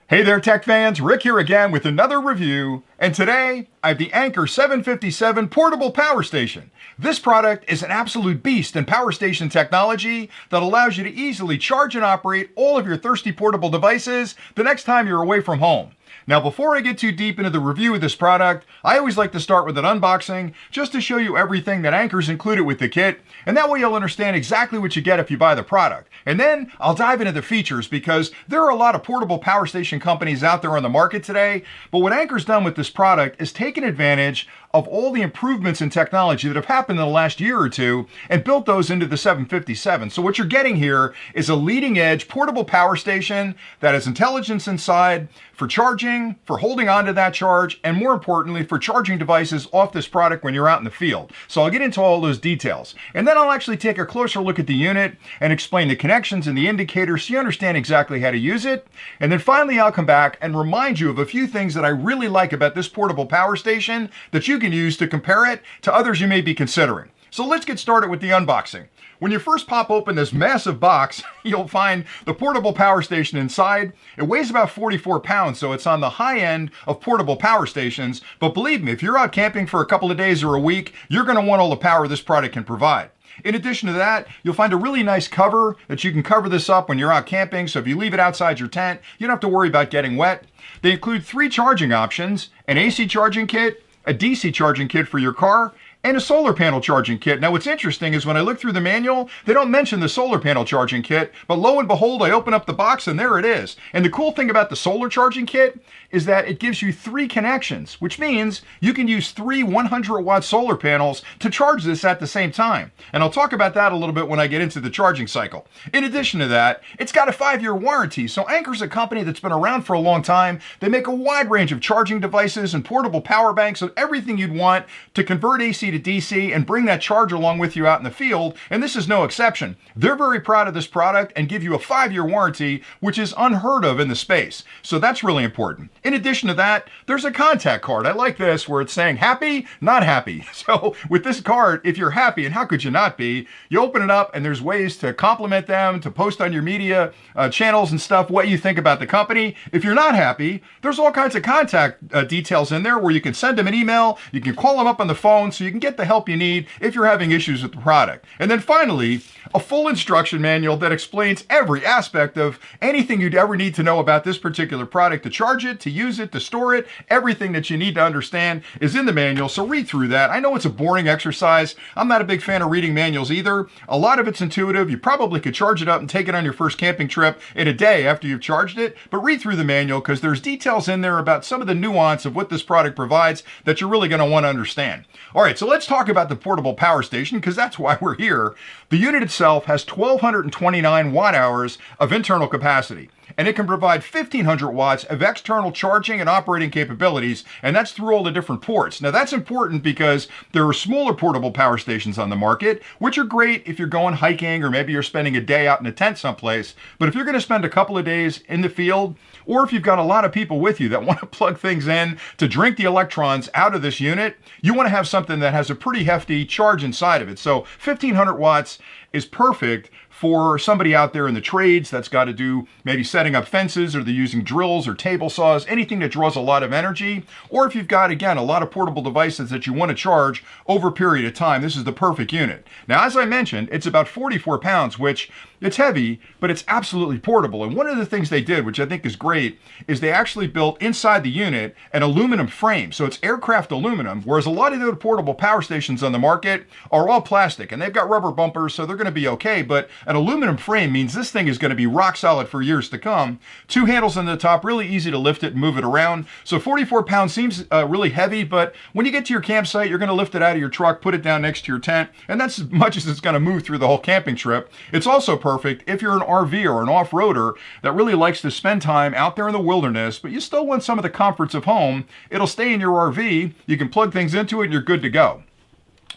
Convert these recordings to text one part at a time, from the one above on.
Hey there, tech fans. Rick here again with another review. And today, I have the Anker 757 Portable Power Station. This product is an absolute beast in power station technology that allows you to easily charge and operate all of your thirsty portable devices the next time you're away from home. Now, before I get too deep into the review of this product, I always like to start with an unboxing just to show you everything that Anker's included with the kit, and that way you'll understand exactly what you get if you buy the product. And then I'll dive into the features because there are a lot of portable power station companies out there on the market today, but what Anker's done with this product is taken advantage of all the improvements in technology that have happened in the last year or two and built those into the 757. So what you're getting here is a leading edge portable power station that has intelligence inside for charging, for holding on to that charge, and more importantly, for charging devices off this product when you're out in the field. So I'll get into all those details. And then I'll actually take a closer look at the unit and explain the connections and the indicators so you understand exactly how to use it. And then finally, I'll come back and remind you of a few things that I really like about this portable power station that you can use to compare it to others you may be considering. So let's get started with the unboxing. When you first pop open this massive box, you'll find the portable power station inside. It weighs about 44 pounds, so it's on the high end of portable power stations. But believe me, if you're out camping for a couple of days or a week, you're going to want all the power this product can provide. In addition to that, you'll find a really nice cover that you can cover this up when you're out camping, so if you leave it outside your tent, you don't have to worry about getting wet. They include 3 charging options: an AC charging kit, a DC charging kit for your car, and a solar panel charging kit. Now what's interesting is when I look through the manual, they don't mention the solar panel charging kit, but lo and behold, I open up the box and there it is. And the cool thing about the solar charging kit is that it gives you 3 connections, which means you can use 3 100-watt solar panels to charge this at the same time. And I'll talk about that a little bit when I get into the charging cycle. In addition to that, it's got a 5-year warranty. So Anker's a company that's been around for a long time. They make a wide range of charging devices and portable power banks and everything you'd want to convert AC to DC and bring that charge along with you out in the field, and this is no exception. They're very proud of this product and give you a 5-year warranty, which is unheard of in the space. So that's really important. In addition to that, there's a contact card. I like this where it's saying happy, not happy. So with this card, if you're happy, and how could you not be, you open it up and there's ways to compliment them, to post on your media channels and stuff what you think about the company. If you're not happy, there's all kinds of contact details in there where you can send them an email, you can call them up on the phone so you can get the help you need if you're having issues with the product. And then finally, a full instruction manual that explains every aspect of anything you'd ever need to know about this particular product, to charge it, to use it, to store it. Everything that you need to understand is in the manual, so read through that. I know it's a boring exercise. I'm not a big fan of reading manuals either. A lot of it's intuitive. You probably could charge it up and take it on your first camping trip in a day after you've charged it, but read through the manual because there's details in there about some of the nuance of what this product provides that you're really going to want to understand. All right, so let's talk about the portable power station because that's why we're here. The unit itself has 1,229 watt hours of internal capacity, and it can provide 1,500 watts of external charging and operating capabilities, and that's through all the different ports. Now that's important because there are smaller portable power stations on the market, which are great if you're going hiking or maybe you're spending a day out in a tent someplace. But if you're going to spend a couple of days in the field, or if you've got a lot of people with you that want to plug things in to drink the electrons out of this unit, you want to have something that has a pretty hefty charge inside of it. So 1,500 watts is perfect for somebody out there in the trades that's got to do maybe setting up fences, or they're using drills or table saws, anything that draws a lot of energy. Or if you've got, again, a lot of portable devices that you want to charge over a period of time, this is the perfect unit. Now, as I mentioned, it's about 44 pounds, which it's heavy, but it's absolutely portable. And one of the things they did, which I think is great, is they actually built inside the unit an aluminum frame. So it's aircraft aluminum, whereas a lot of the portable power stations on the market are all plastic, and they've got rubber bumpers, so they're going to be okay. But an aluminum frame means this thing is going to be rock solid for years to come. 2 handles on the top, really easy to lift it and move it around. So 44 pounds seems really heavy, but when you get to your campsite, you're going to lift it out of your truck, put it down next to your tent, and that's as much as it's going to move through the whole camping trip. It's also perfect if you're an RV or an off-roader that really likes to spend time out there in the wilderness, but you still want some of the comforts of home. It'll stay in your RV. You can plug things into it and you're good to go.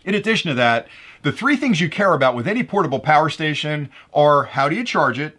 In addition to that, the 3 things you care about with any portable power station are: how do you charge it,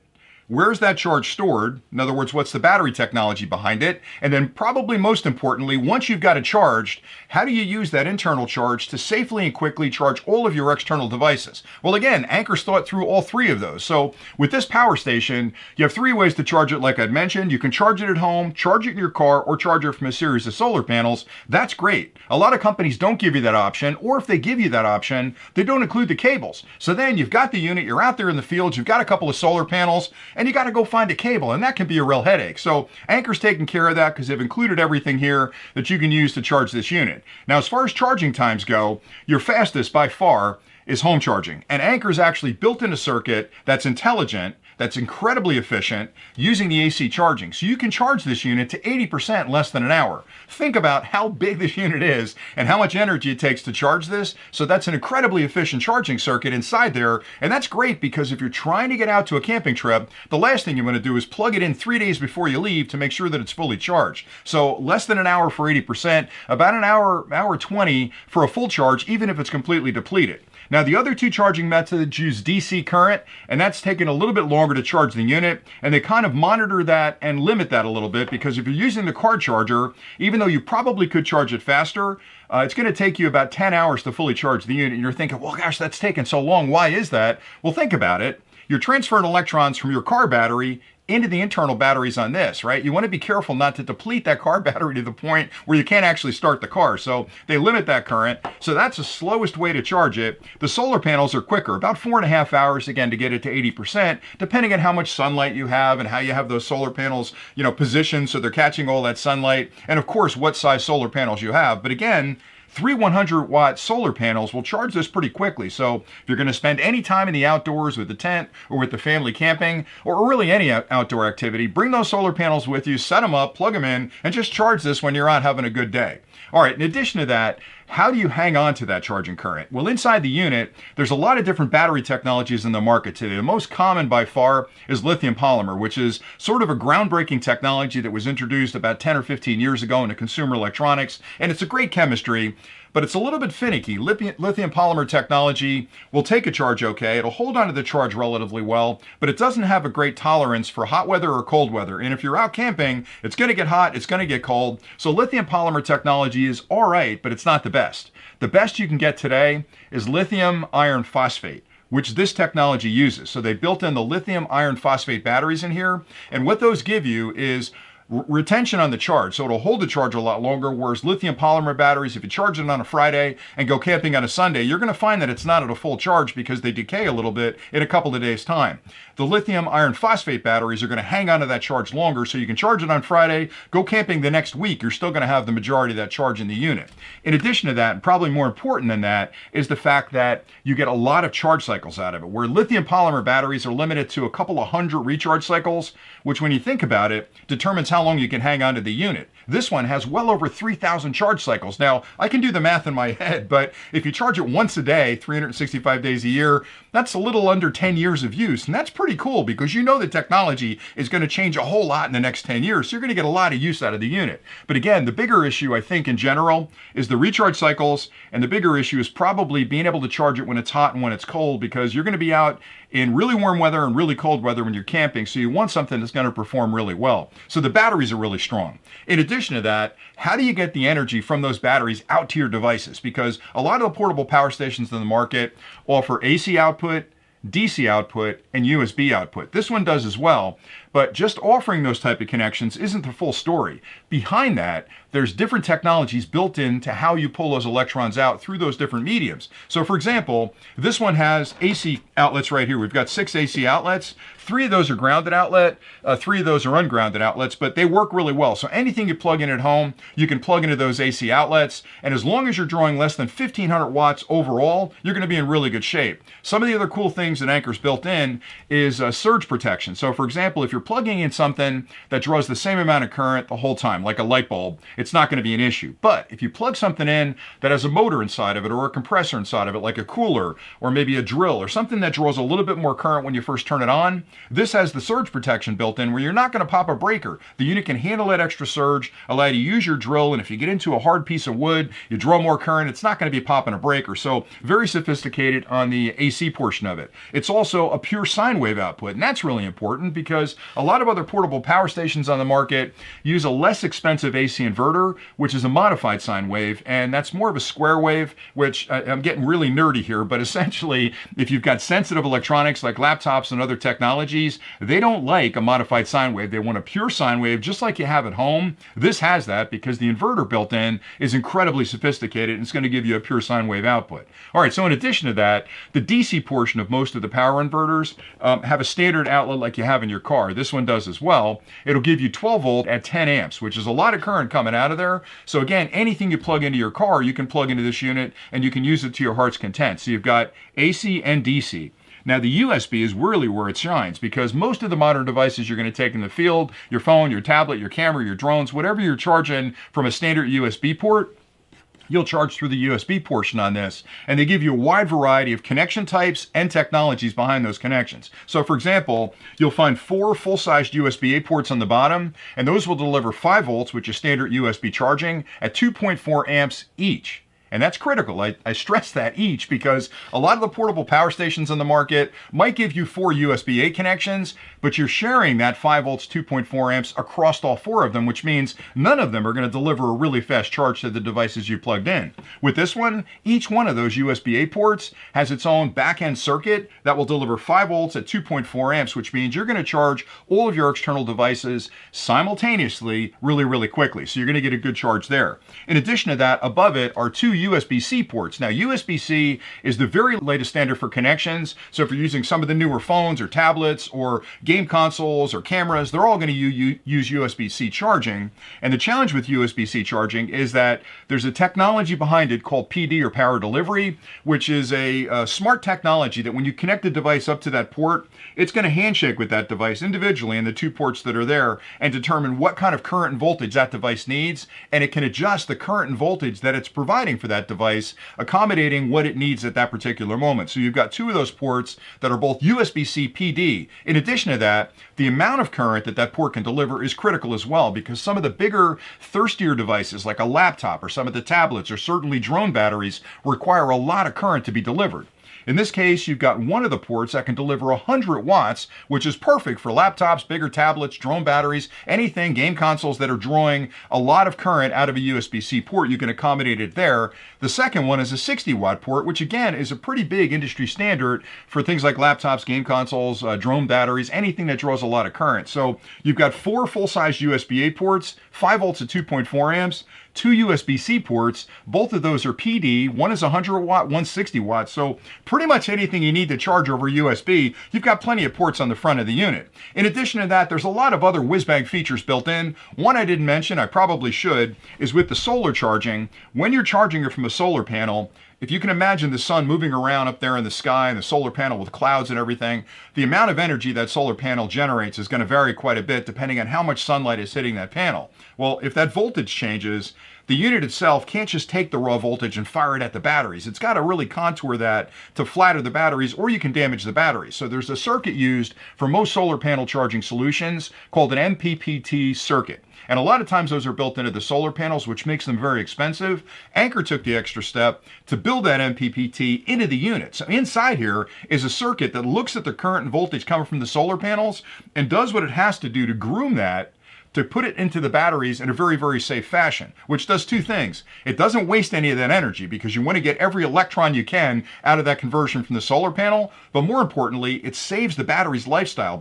where's that charge stored? In other words, what's the battery technology behind it? And then probably most importantly, once you've got it charged, how do you use that internal charge to safely and quickly charge all of your external devices? Well, again, Anker's thought through all three of those. So with this power station, you have three ways to charge it like I'd mentioned. You can charge it at home, charge it in your car, or charge it from a series of solar panels. That's great. A lot of companies don't give you that option, or if they give you that option, they don't include the cables. So then you've got the unit, you're out there in the field, you've got a couple of solar panels, and you got to go find a cable, and that can be a real headache. So Anker's taking care of that because they've included everything here that you can use to charge this unit. Now, as far as charging times go, your fastest by far is home charging. And Anker's actually built in a circuit that's intelligent, that's incredibly efficient, using the AC charging. So you can charge this unit to 80% in less than an hour. Think about how big this unit is and how much energy it takes to charge this. So that's an incredibly efficient charging circuit inside there. And that's great because if you're trying to get out to a camping trip, the last thing you want to do is plug it in 3 days before you leave to make sure that it's fully charged. So less than an hour for 80%, about an hour 20 for a full charge, even if it's completely depleted. Now, the other two charging methods use DC current, and that's taking a little bit longer to charge the unit, and they kind of monitor that and limit that a little bit because if you're using the car charger, even though you probably could charge it faster, it's going to take you about 10 hours to fully charge the unit, and you're thinking, well, gosh, that's taking so long. Why is that? Well, think about it. You're transferring electrons from your car battery into the internal batteries on this, right? You want to be careful not to deplete that car battery to the point where you can't actually start the car. So they limit that current. So that's the slowest way to charge it. The solar panels are quicker, about 4.5 hours, again, to get it to 80%, depending on how much sunlight you have and how you have those solar panels, positioned so they're catching all that sunlight. And of course, what size solar panels you have. But again, 3 100-watt solar panels will charge this pretty quickly. So if you're going to spend any time in the outdoors with the tent or with the family camping or really any outdoor activity, bring those solar panels with you, set them up, plug them in, and just charge this when you're out having a good day. All right, in addition to that, how do you hang on to that charging current? Well, inside the unit, there's a lot of different battery technologies in the market today. The most common by far is lithium polymer, which is sort of a groundbreaking technology that was introduced about 10 or 15 years ago into consumer electronics, and it's a great chemistry, but it's a little bit finicky. Lithium polymer technology will take a charge okay, it'll hold onto the charge relatively well, but it doesn't have a great tolerance for hot weather or cold weather. And if you're out camping, it's going to get hot, it's going to get cold. So lithium polymer technology is all right, but it's not the best. The best you can get today is lithium iron phosphate, which this technology uses. So they built in the lithium iron phosphate batteries in here, and what those give you is retention on the charge. So it'll hold the charge a lot longer, whereas lithium polymer batteries, if you charge it on a Friday and go camping on a Sunday, you're going to find that it's not at a full charge because they decay a little bit in a couple of days' time. The lithium iron phosphate batteries are going to hang on to that charge longer, so you can charge it on Friday, go camping the next week, you're still going to have the majority of that charge in the unit. In addition to that, and probably more important than that, is the fact that you get a lot of charge cycles out of it, where lithium polymer batteries are limited to a couple of hundred recharge cycles, which when you think about it, determines how long you can hang on to the unit. This one has well over 3,000 charge cycles. Now, I can do the math in my head, but if you charge it once a day, 365 days a year, that's a little under 10 years of use. And that's pretty cool because you know the technology is going to change a whole lot in the next 10 years. So you're going to get a lot of use out of the unit. But again, the bigger issue, I think, in general, is the recharge cycles. And the bigger issue is probably being able to charge it when it's hot and when it's cold, because you're going to be out in really warm weather and really cold weather when you're camping. So you want something that's going to perform really well. So the batteries are really strong. In addition to that, how do you get the energy from those batteries out to your devices? Because a lot of the portable power stations in the market offer AC output, DC output, and USB output. This one does as well, but just offering those type of connections isn't the full story. Behind that, there's different technologies built into how you pull those electrons out through those different mediums. So for example, this one has AC outlets right here. We've got 6 AC outlets. 3 of those are grounded outlet, 3 of those are ungrounded outlets, but they work really well. So anything you plug in at home, you can plug into those AC outlets, and as long as you're drawing less than 1,500 watts overall, you're going to be in really good shape. Some of the other cool things that Anker's built in is surge protection. So for example, if you're plugging in something that draws the same amount of current the whole time, like a light bulb, it's not going to be an issue. But if you plug something in that has a motor inside of it or a compressor inside of it, like a cooler or maybe a drill or something that draws a little bit more current when you first turn it on, this has the surge protection built in where you're not going to pop a breaker. The unit can handle that extra surge, allow you to use your drill, and if you get into a hard piece of wood, you draw more current, it's not going to be popping a breaker. So very sophisticated on the AC portion of it. It's also a pure sine wave output, and that's really important because a lot of other portable power stations on the market use a less expensive AC inverter, which is a modified sine wave, and that's more of a square wave, which I'm getting really nerdy here, but essentially, if you've got sensitive electronics like laptops and other technologies, they don't like a modified sine wave. They want a pure sine wave, just like you have at home. This has that because the inverter built in is incredibly sophisticated and it's going to give you a pure sine wave output. All right, so in addition to that, the DC portion of most of the power inverters have a standard outlet like you have in your car. This one does as well. It'll give you 12 volt at 10 amps, which is a lot of current coming out of there. So again, anything you plug into your car, you can plug into this unit and you can use it to your heart's content. So you've got AC and DC. Now the USB is really where it shines because most of the modern devices you're going to take in the field, your phone, your tablet, your camera, your drones, whatever you're charging from a standard USB port, you'll charge through the USB portion on this, and they give you a wide variety of connection types and technologies behind those connections. So for example, you'll find 4 full-sized USB-A ports on the bottom, and those will deliver 5 volts, which is standard USB charging, at 2.4 amps each. And that's critical. I stress that each because a lot of the portable power stations on the market might give you 4 USB-A connections, but you're sharing that 5 volts, 2.4 amps across all 4 of them, which means none of them are going to deliver a really fast charge to the devices you plugged in. With this one, each one of those USB-A ports has its own back-end circuit that will deliver 5 volts at 2.4 amps, which means you're going to charge all of your external devices simultaneously really, really quickly. So you're going to get a good charge there. In addition to that, above it are 2 USB-C ports. Now, USB-C is the very latest standard for connections. So if you're using some of the newer phones or tablets or game consoles or cameras, they're all going to use USB-C charging. And the challenge with USB-C charging is that there's a technology behind it called PD or power delivery, which is a smart technology that when you connect the device up to that port, it's going to handshake with that device individually in the 2 ports that are there and determine what kind of current and voltage that device needs. And it can adjust the current and voltage that it's providing for that device, accommodating what it needs at that particular moment. So you've got 2 of those ports that are both USB-C PD. In addition to that, the amount of current that that port can deliver is critical as well because some of the bigger, thirstier devices like a laptop or some of the tablets or certainly drone batteries require a lot of current to be delivered. In this case, you've got one of the ports that can deliver 100 watts, which is perfect for laptops, bigger tablets, drone batteries, anything, game consoles that are drawing a lot of current out of a USB-C port. You can accommodate it there. The second one is a 60-watt port, which again is a pretty big industry standard for things like laptops, game consoles, drone batteries, anything that draws a lot of current. So you've got 4 full-size USB-A ports, 5 volts at 2.4 amps, 2 USB-C ports. Both of those are PD. One is 100 watt, one's 60 watts. So pretty much anything you need to charge over USB, you've got plenty of ports on the front of the unit. In addition to that, there's a lot of other whiz-bang features built in. One I didn't mention, I probably should, is with the solar charging. When you're charging it from a solar panel, if you can imagine the sun moving around up there in the sky and the solar panel with clouds and everything, the amount of energy that solar panel generates is going to vary quite a bit depending on how much sunlight is hitting that panel. Well, if that voltage changes, the unit itself can't just take the raw voltage and fire it at the batteries. It's got to really contour that to flatter the batteries, or you can damage the batteries. So there's a circuit used for most solar panel charging solutions called an MPPT circuit. And a lot of times those are built into the solar panels, which makes them very expensive. Anker took the extra step to build that MPPT into the unit. So inside here is a circuit that looks at the current and voltage coming from the solar panels and does what it has to do to groom that to put it into the batteries in a very, very safe fashion, which does 2 things. It doesn't waste any of that energy because you want to get every electron you can out of that conversion from the solar panel, but more importantly, it saves the battery's life cycle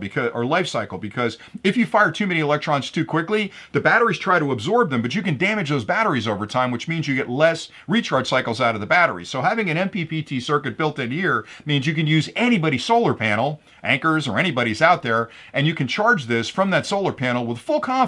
because if you fire too many electrons too quickly, the batteries try to absorb them, but you can damage those batteries over time, which means you get less recharge cycles out of the battery. So having an MPPT circuit built in here means you can use anybody's solar panel, Anker's or anybody's out there, and you can charge this from that solar panel with full confidence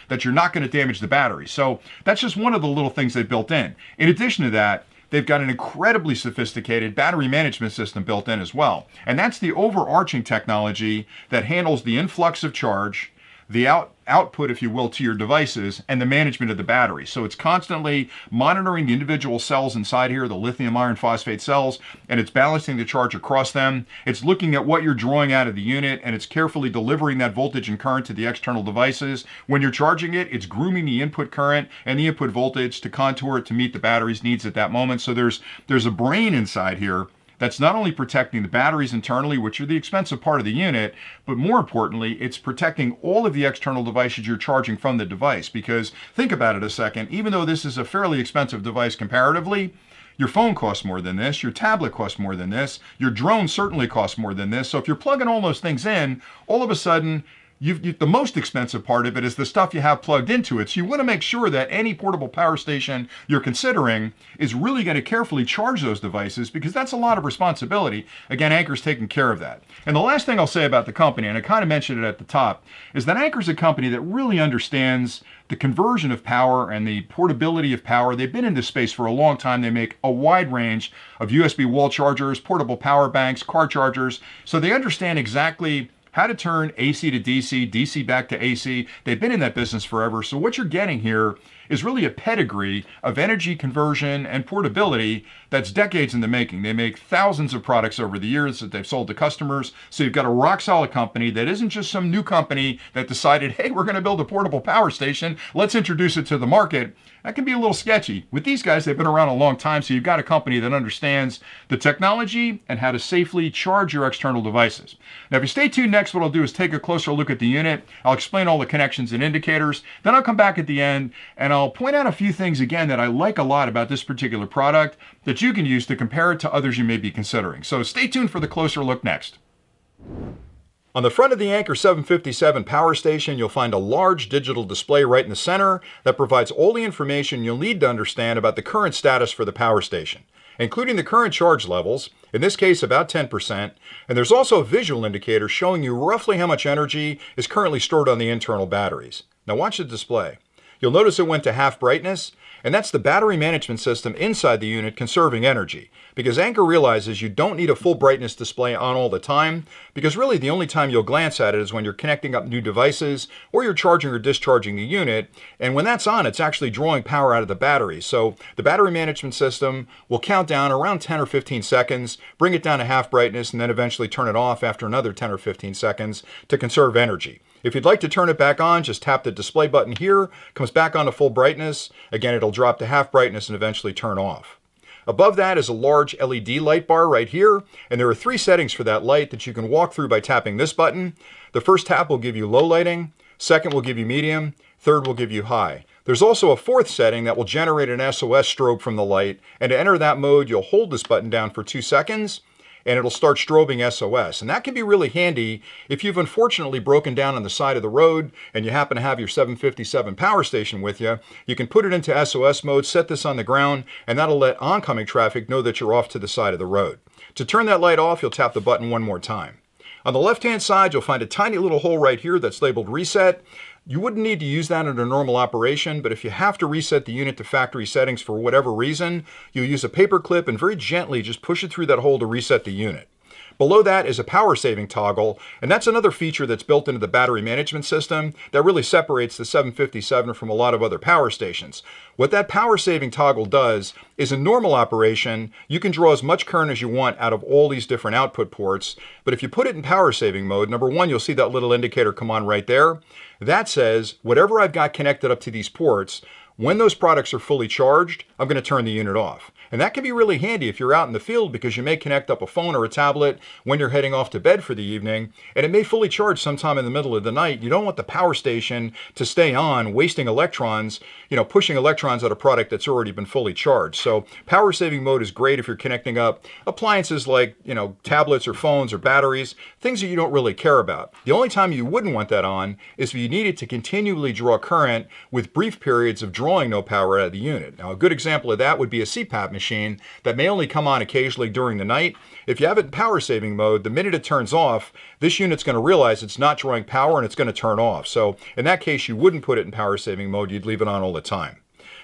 that you're not going to damage the battery. So that's just one of the little things they built in. In addition to that, they've got an incredibly sophisticated battery management system built in as well. And that's the overarching technology that handles the influx of charge, the output, if you will, to your devices, and the management of the battery. So it's constantly monitoring the individual cells inside here, the lithium iron phosphate cells, and it's balancing the charge across them. It's looking at what you're drawing out of the unit, and it's carefully delivering that voltage and current to the external devices. When you're charging it, it's grooming the input current and the input voltage to contour it to meet the battery's needs at that moment. So there's a brain inside here that's not only protecting the batteries internally, which are the expensive part of the unit, but more importantly, it's protecting all of the external devices you're charging from the device. Because think about it a second, even though this is a fairly expensive device comparatively, your phone costs more than this, your tablet costs more than this, your drone certainly costs more than this. So if you're plugging all those things in, all of a sudden, the most expensive part of it is the stuff you have plugged into it. So you want to make sure that any portable power station you're considering is really going to carefully charge those devices, because that's a lot of responsibility. Again, Anker's taking care of that. And the last thing I'll say about the company, and I kind of mentioned it at the top, is that Anker's a company that really understands the conversion of power and the portability of power. They've been in this space for a long time. They make a wide range of USB wall chargers, portable power banks, car chargers. So they understand exactly how to turn AC to DC, DC back to AC. They've been in that business forever. So what you're getting here is really a pedigree of energy conversion and portability that's decades in the making. They make thousands of products over the years that they've sold to customers. So you've got a rock solid company that isn't just some new company that decided, hey, we're going to build a portable power station, let's introduce it to the market. That can be a little sketchy. With these guys, they've been around a long time, so you've got a company that understands the technology and how to safely charge your external devices. Now, if you stay tuned, next what I'll do is take a closer look at the unit. I'll explain all the connections and indicators. Then I'll come back at the end and I'll point out a few things again that I like a lot about this particular product that you can use to compare it to others you may be considering. So stay tuned for the closer look next. On the front of the Anker 757 power station, you'll find a large digital display right in the center that provides all the information you'll need to understand about the current status for the power station, including the current charge levels, in this case about 10%, and there's also a visual indicator showing you roughly how much energy is currently stored on the internal batteries. Now watch the display. You'll notice it went to half brightness, and that's the battery management system inside the unit conserving energy, because Anker realizes you don't need a full brightness display on all the time, because really the only time you'll glance at it is when you're connecting up new devices or you're charging or discharging the unit, and when that's on, it's actually drawing power out of the battery. So the battery management system will count down around 10 or 15 seconds, bring it down to half brightness, and then eventually turn it off after another 10 or 15 seconds to conserve energy. If you'd like to turn it back on, just tap the display button here, comes back on to full brightness. Again, it'll drop to half brightness and eventually turn off. Above that is a large LED light bar right here, and there are 3 settings for that light that you can walk through by tapping this button. The first tap will give you low lighting, second will give you medium, third will give you high. There's also a 4th setting that will generate an SOS strobe from the light, and to enter that mode, you'll hold this button down for 2 seconds, and it'll start strobing SOS. And that can be really handy if you've unfortunately broken down on the side of the road and you happen to have your 757 power station with you. You can put it into SOS mode, set this on the ground, and that'll let oncoming traffic know that you're off to the side of the road. To turn that light off, you'll tap the button one more time. On the left-hand side, you'll find a tiny little hole right here that's labeled reset. You wouldn't need to use that under normal operation, but if you have to reset the unit to factory settings for whatever reason, you'll use a paper clip and very gently just push it through that hole to reset the unit. Below that is a power saving toggle, and that's another feature that's built into the battery management system that really separates the 757 from a lot of other power stations. What that power saving toggle does is in normal operation, you can draw as much current as you want out of all these different output ports, but if you put it in power saving mode, number one, you'll see that little indicator come on right there. That says, whatever I've got connected up to these ports, when those products are fully charged, I'm going to turn the unit off. And that can be really handy if you're out in the field because you may connect up a phone or a tablet when you're heading off to bed for the evening, and it may fully charge sometime in the middle of the night. You don't want the power station to stay on, wasting electrons, pushing electrons at a product that's already been fully charged. So power saving mode is great if you're connecting up appliances like, tablets or phones or batteries, things that you don't really care about. The only time you wouldn't want that on is if you needed to continually draw current with brief periods of drawing no power out of the unit. Now, a good example of that would be a CPAP machine that may only come on occasionally during the night. If you have it in power saving mode, the minute it turns off, this unit's going to realize it's not drawing power and it's going to turn off. So in that case, you wouldn't put it in power saving mode, you'd leave it on all the time.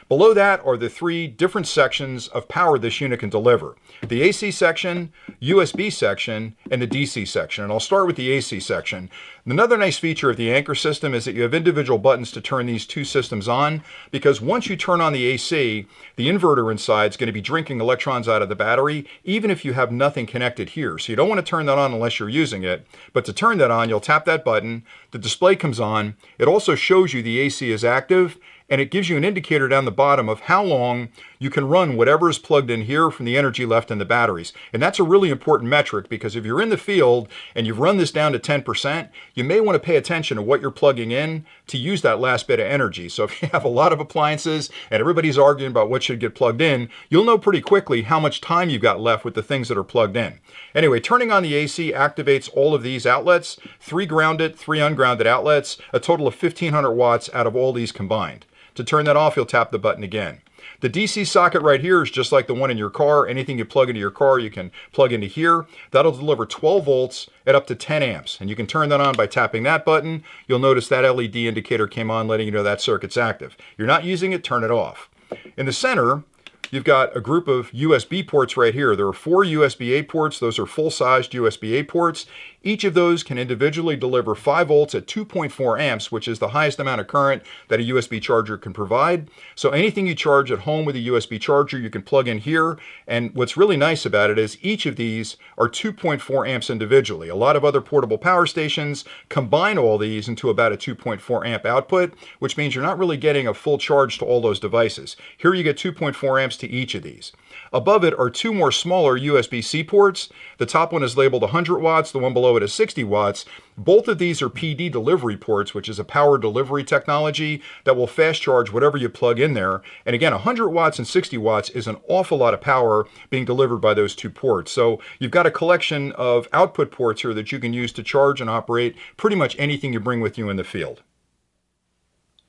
Below that are the three different sections of power this unit can deliver. The AC section, USB section, and the DC section. And I'll start with the AC section. Another nice feature of the Anker system is that you have individual buttons to turn these two systems on, because once you turn on the AC, the inverter inside is going to be drinking electrons out of the battery, even if you have nothing connected here. So you don't want to turn that on unless you're using it. But to turn that on, you'll tap that button, the display comes on, it also shows you the AC is active, and it gives you an indicator down the bottom of how long you can run whatever is plugged in here from the energy left in the batteries. And that's a really important metric, because if you're in the field and you've run this down to 10%, you may want to pay attention to what you're plugging in to use that last bit of energy. So if you have a lot of appliances and everybody's arguing about what should get plugged in, you'll know pretty quickly how much time you've got left with the things that are plugged in. Anyway, turning on the AC activates all of these outlets, 3 grounded, 3 ungrounded outlets, a total of 1500 watts out of all these combined. To turn that off, you'll tap the button again. The DC socket right here is just like the one in your car. Anything you plug into your car, you can plug into here. That'll deliver 12 volts at up to 10 amps. And you can turn that on by tapping that button. You'll notice that LED indicator came on, letting you know that circuit's active. You're not using it, turn it off. In the center, you've got a group of USB ports right here. There are 4 USB-A ports. Those are full-sized USB-A ports. Each of those can individually deliver 5 volts at 2.4 amps, which is the highest amount of current that a USB charger can provide. So anything you charge at home with a USB charger, you can plug in here. And what's really nice about it is each of these are 2.4 amps individually. A lot of other portable power stations combine all these into about a 2.4 amp output, which means you're not really getting a full charge to all those devices. Here you get 2.4 amps to each of these. Above it are 2 more smaller USB-C ports. The top one is labeled 100 watts, the one below it is 60 watts. Both of these are PD delivery ports, which is a power delivery technology that will fast charge whatever you plug in there. And again, 100 watts and 60 watts is an awful lot of power being delivered by those 2 ports. So you've got a collection of output ports here that you can use to charge and operate pretty much anything you bring with you in the field.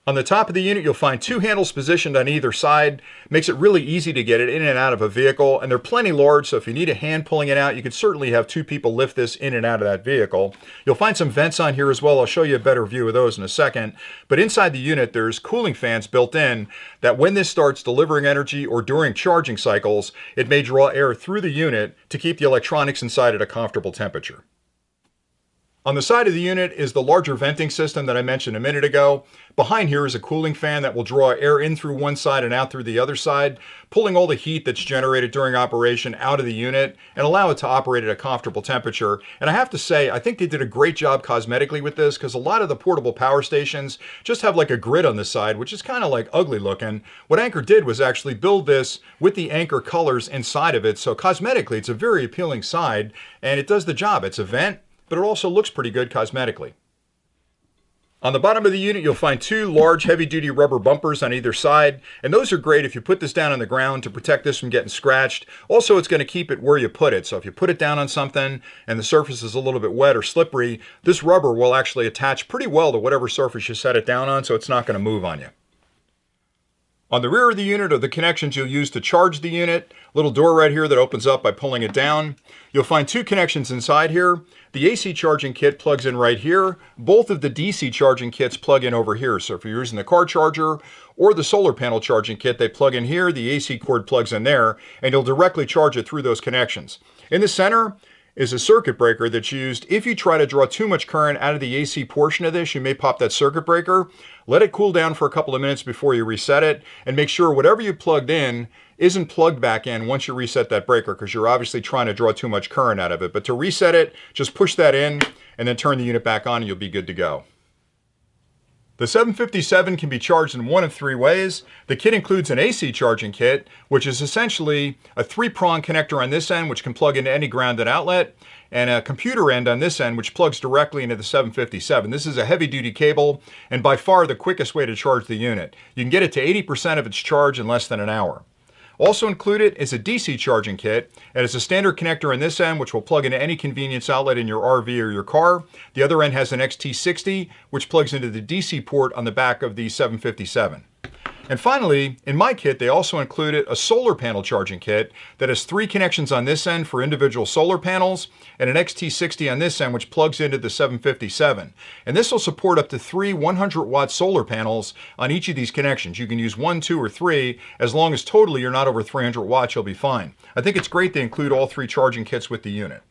On the top of the unit, you'll find 2 handles positioned on either side. Makes it really easy to get it in and out of a vehicle, and they're plenty large, so if you need a hand pulling it out, you can certainly have 2 people lift this in and out of that vehicle. You'll find some vents on here as well. I'll show you a better view of those in a second. But inside the unit, there's cooling fans built in that when this starts delivering energy or during charging cycles, it may draw air through the unit to keep the electronics inside at a comfortable temperature. On the side of the unit is the larger venting system that I mentioned a minute ago. Behind here is a cooling fan that will draw air in through one side and out through the other side, pulling all the heat that's generated during operation out of the unit and allow it to operate at a comfortable temperature. And I have to say, I think they did a great job cosmetically with this, because a lot of the portable power stations just have like a grid on the side, which is kind of like ugly looking. What Anker did was actually build this with the Anker colors inside of it. So cosmetically, it's a very appealing side, and it does the job. It's a vent, but it also looks pretty good cosmetically. On the bottom of the unit, you'll find 2 large heavy-duty rubber bumpers on either side, and those are great if you put this down on the ground to protect this from getting scratched. Also, it's going to keep it where you put it, so if you put it down on something and the surface is a little bit wet or slippery, this rubber will actually attach pretty well to whatever surface you set it down on, so it's not going to move on you. On the rear of the unit are the connections you'll use to charge the unit. Little door right here that opens up by pulling it down. You'll find 2 connections inside here. The AC charging kit plugs in right here. Both of the DC charging kits plug in over here. So if you're using the car charger or the solar panel charging kit, they plug in here. The AC cord plugs in there, and you'll directly charge it through those connections. In the center is a circuit breaker that's used if you try to draw too much current out of the AC portion of this. You may pop that circuit breaker. Let it cool down for a couple of minutes before you reset it, and make sure whatever you plugged in isn't plugged back in once you reset that breaker, because you're obviously trying to draw too much current out of it. But to reset it, just push that in and then turn the unit back on and you'll be good to go. The 757 can be charged in one of 3 ways. The kit includes an AC charging kit, which is essentially a 3-prong connector on this end, which can plug into any grounded outlet, and a computer end on this end, which plugs directly into the 757. This is a heavy-duty cable, and by far the quickest way to charge the unit. You can get it to 80% of its charge in less than an hour. Also included is a DC charging kit, and it's a standard connector on this end, which will plug into any convenience outlet in your RV or your car. The other end has an XT60, which plugs into the DC port on the back of the 757. And finally, in my kit, they also included a solar panel charging kit that has 3 connections on this end for individual solar panels and an XT60 on this end, which plugs into the 757. And this will support up to 3 100-watt solar panels on each of these connections. You can use 1, 2, or 3. As long as totally you're not over 300 watts, you'll be fine. I think it's great they include all 3 charging kits with the unit.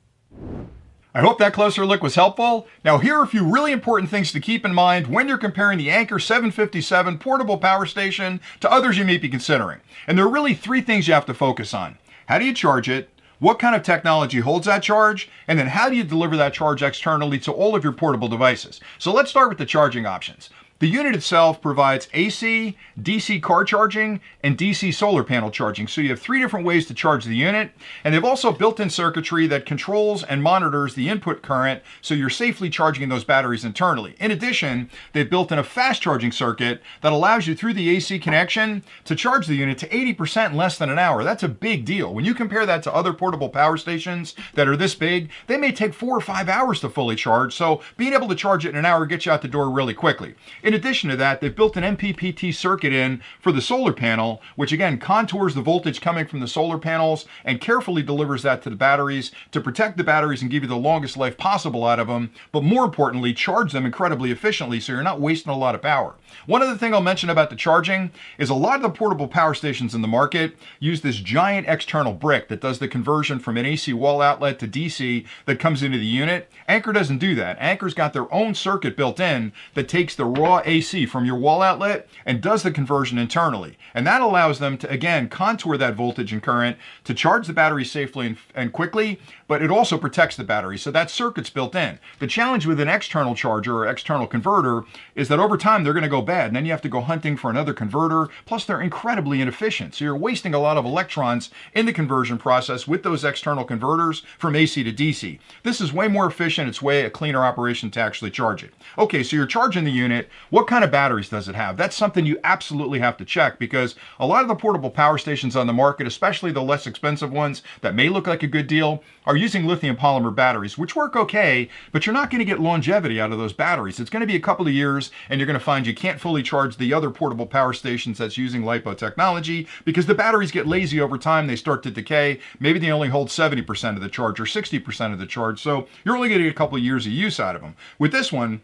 I hope that closer look was helpful. Now here are a few really important things to keep in mind when you're comparing the Anker 757 portable power station to others you may be considering. And there are really 3 things you have to focus on. How do you charge it? What kind of technology holds that charge? And then how do you deliver that charge externally to all of your portable devices? So let's start with the charging options. The unit itself provides AC, DC car charging, and DC solar panel charging. So you have 3 different ways to charge the unit. And they've also built-in circuitry that controls and monitors the input current so you're safely charging those batteries internally. In addition, they've built in a fast charging circuit that allows you through the AC connection to charge the unit to 80% in less than an hour. That's a big deal. When you compare that to other portable power stations that are this big, they may take 4 or 5 hours to fully charge. So being able to charge it in an hour gets you out the door really quickly. In addition to that, they've built an MPPT circuit in for the solar panel, which again contours the voltage coming from the solar panels and carefully delivers that to the batteries to protect the batteries and give you the longest life possible out of them, but more importantly, charge them incredibly efficiently so you're not wasting a lot of power. One other thing I'll mention about the charging is a lot of the portable power stations in the market use this giant external brick that does the conversion from an AC wall outlet to DC that comes into the unit. Anker doesn't do that. Anker's got their own circuit built in that takes the raw AC from your wall outlet and does the conversion internally. And that allows them to, again, contour that voltage and current to charge the battery safely and quickly, but it also protects the battery. So that circuit's built in. The challenge with an external charger or external converter is that over time they're going to go bad, and then you have to go hunting for another converter. Plus, they're incredibly inefficient. So you're wasting a lot of electrons in the conversion process with those external converters from AC to DC. This is way more efficient. It's way a cleaner operation to actually charge it. Okay, so you're charging the unit. What kind of batteries does it have? That's something you absolutely have to check, because a lot of the portable power stations on the market, especially the less expensive ones that may look like a good deal, are using lithium polymer batteries, which work okay, but you're not going to get longevity out of those batteries. It's going to be a couple of years, and you're going to find you can't fully charge the other portable power stations that's using LiPo technology because the batteries get lazy over time. They start to decay. Maybe they only hold 70% of the charge or 60% of the charge, so you're only going to get a couple of years of use out of them. With this one,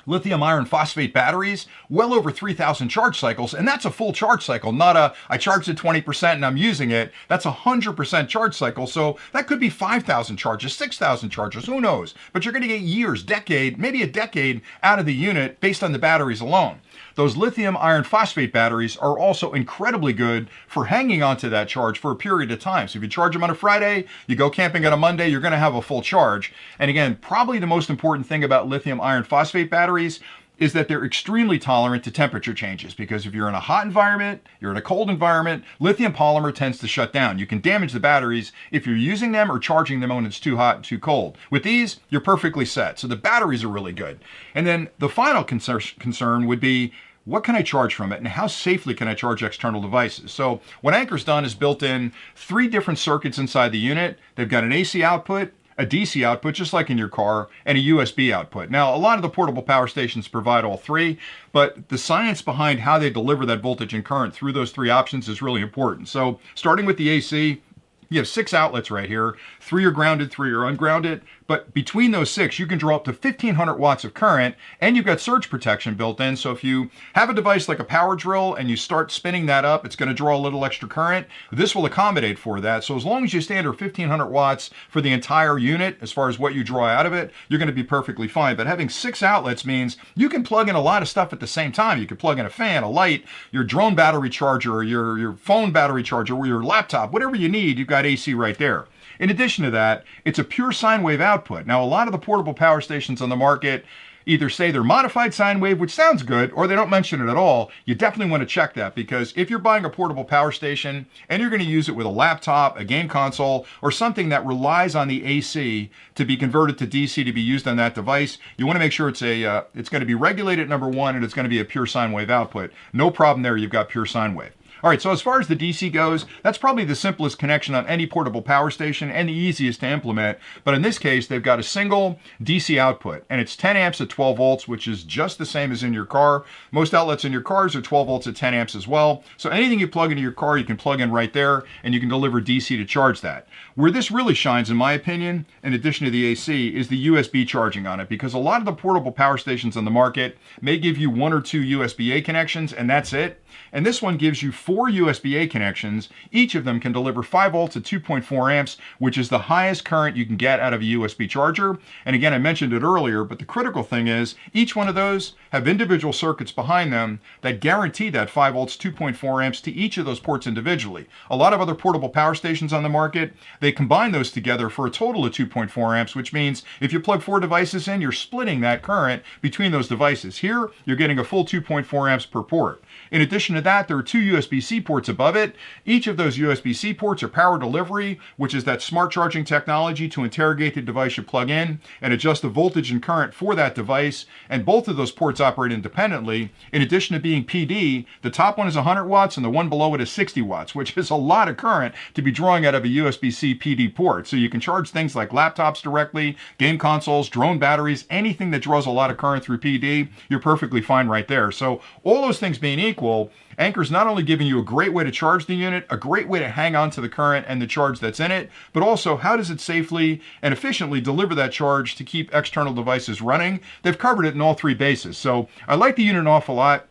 lithium iron phosphate batteries, well over 3,000 charge cycles, and that's a full charge cycle, not a I charged it 20% and I'm using it. That's 100% charge cycle, so that could be 5,000 charges, 6,000 charges, who knows? But you're going to get years, decade, maybe a decade out of the unit based on the batteries alone. Those lithium iron phosphate batteries are also incredibly good for hanging onto that charge for a period of time. So if you charge them on a Friday, you go camping on a Monday, you're going to have a full charge. And again, probably the most important thing about lithium iron phosphate batteries is that they're extremely tolerant to temperature changes, because if you're in a hot environment, you're in a cold environment, lithium polymer tends to shut down. You can damage the batteries if you're using them or charging them when it's too hot and too cold. With these, you're perfectly set. So the batteries are really good. And then the final concern would be, what can I charge from it, and how safely can I charge external devices? So what Anker's done is built in 3 different circuits inside the unit. They've got an AC output, a DC output, just like in your car, and a USB output. Now, a lot of the portable power stations provide all 3, but the science behind how they deliver that voltage and current through those 3 options is really important. So starting with the AC, you have 6 outlets right here. 3 are grounded, 3 are ungrounded. But between those 6, you can draw up to 1,500 watts of current, and you've got surge protection built in. So if you have a device like a power drill and you start spinning that up, it's going to draw a little extra current. This will accommodate for that. So as long as you stay under 1,500 watts for the entire unit, as far as what you draw out of it, you're going to be perfectly fine. But having 6 outlets means you can plug in a lot of stuff at the sine time. You can plug in a fan, a light, your drone battery charger, your phone battery charger, or your laptop, whatever you need, you've got AC right there. In addition to that, it's a pure sine wave output. Now, a lot of the portable power stations on the market either say they're modified sine wave, which sounds good, or they don't mention it at all. You definitely want to check that, because if you're buying a portable power station and you're going to use it with a laptop, a game console, or something that relies on the AC to be converted to DC to be used on that device, you want to make sure it's going to be regulated, number one, and it's going to be a pure sine wave output. No problem there, you've got pure sine wave. All right, so as far as the DC goes, that's probably the simplest connection on any portable power station and the easiest to implement. But in this case, they've got a single DC output, and it's 10 amps at 12 volts, which is just the same as in your car. Most outlets in your cars are 12 volts at 10 amps as well. So anything you plug into your car, you can plug in right there, and you can deliver DC to charge that. Where this really shines, in my opinion, in addition to the AC, is the USB charging on it, because a lot of the portable power stations on the market may give you 1 or 2 USB-A connections, and that's it. And this one gives you 4 USB-A connections. Each of them can deliver 5 volts at 2.4 amps, which is the highest current you can get out of a USB charger. And again, I mentioned it earlier, but the critical thing is each one of those have individual circuits behind them that guarantee that 5 volts, 2.4 amps to each of those ports individually. A lot of other portable power stations on the market, they combine those together for a total of 2.4 amps, which means if you plug 4 devices in, you're splitting that current between those devices. Here, you're getting a full 2.4 amps per port. In addition to that, there are 2 USB-C ports above it. Each of those USB-C ports are power delivery, which is that smart charging technology to interrogate the device you plug in and adjust the voltage and current for that device. And both of those ports operate independently. In addition to being PD, the top one is 100 watts and the one below it is 60 watts, which is a lot of current to be drawing out of a USB-C PD port. So you can charge things like laptops directly, game consoles, drone batteries, anything that draws a lot of current through PD, you're perfectly fine right there. So all those things being equal, Anker's not only giving you a great way to charge the unit, a great way to hang on to the current and the charge that's in it, but also how does it safely and efficiently deliver that charge to keep external devices running. They've covered it in all 3 bases. So I like the unit an awful lot.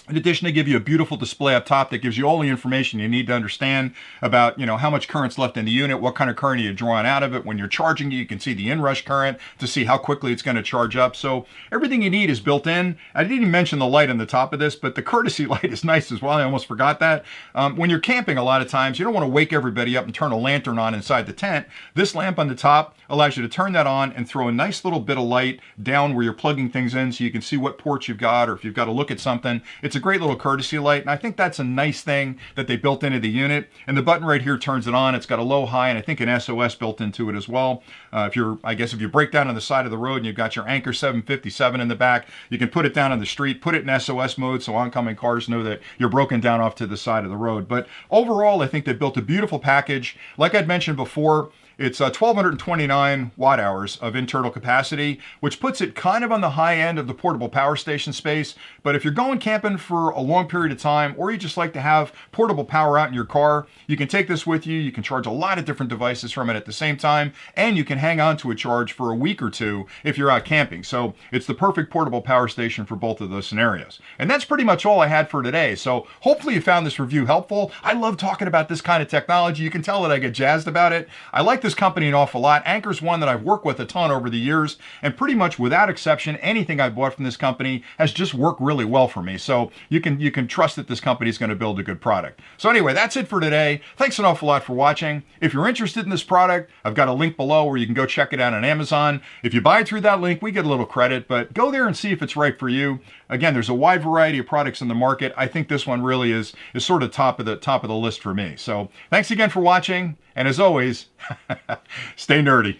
In addition, they give you a beautiful display up top that gives you all the information you need to understand about, how much current's left in the unit, what kind of current you're drawing out of it. When you're charging it, you can see the inrush current to see how quickly it's going to charge up. So everything you need is built in. I didn't even mention the light on the top of this, but the courtesy light is nice as well. I almost forgot that. When you're camping, a lot of times, you don't want to wake everybody up and turn a lantern on inside the tent. This lamp on the top allows you to turn that on and throw a nice little bit of light down where you're plugging things in so you can see what ports you've got, or if you've got to look at something. It's a great little courtesy light, and I think that's a nice thing that they built into the unit. And the button right here turns it on. It's got a low, high, and I think an SOS built into it as well. If you break down on the side of the road and you've got your Anker 757 in the back, you can put it down on the street, put it in SOS mode so oncoming cars know that you're broken down off to the side of the road. But overall, I think they built a beautiful package. Like I'd mentioned before, it's 1,229 watt hours of internal capacity, which puts it kind of on the high end of the portable power station space. But if you're going camping for a long period of time, or you just like to have portable power out in your car, you can take this with you. You can charge a lot of different devices from it at the same time, and you can hang on to a charge for a week or 2 if you're out camping. So it's the perfect portable power station for both of those scenarios. And that's pretty much all I had for today. So hopefully you found this review helpful. I love talking about this kind of technology. You can tell that I get jazzed about it. I like this company an awful lot. Anker's one that I've worked with a ton over the years, and pretty much without exception, anything I bought from this company has just worked really well for me. So you can trust that this company is going to build a good product. So anyway, that's it for today. Thanks an awful lot for watching. If you're interested in this product, I've got a link below where you can go check it out on Amazon. If you buy it through that link, we get a little credit, but go there and see if it's right for you. Again, there's a wide variety of products in the market. I think this one really is sort of top of the list for me. So thanks again for watching. And as always, stay nerdy.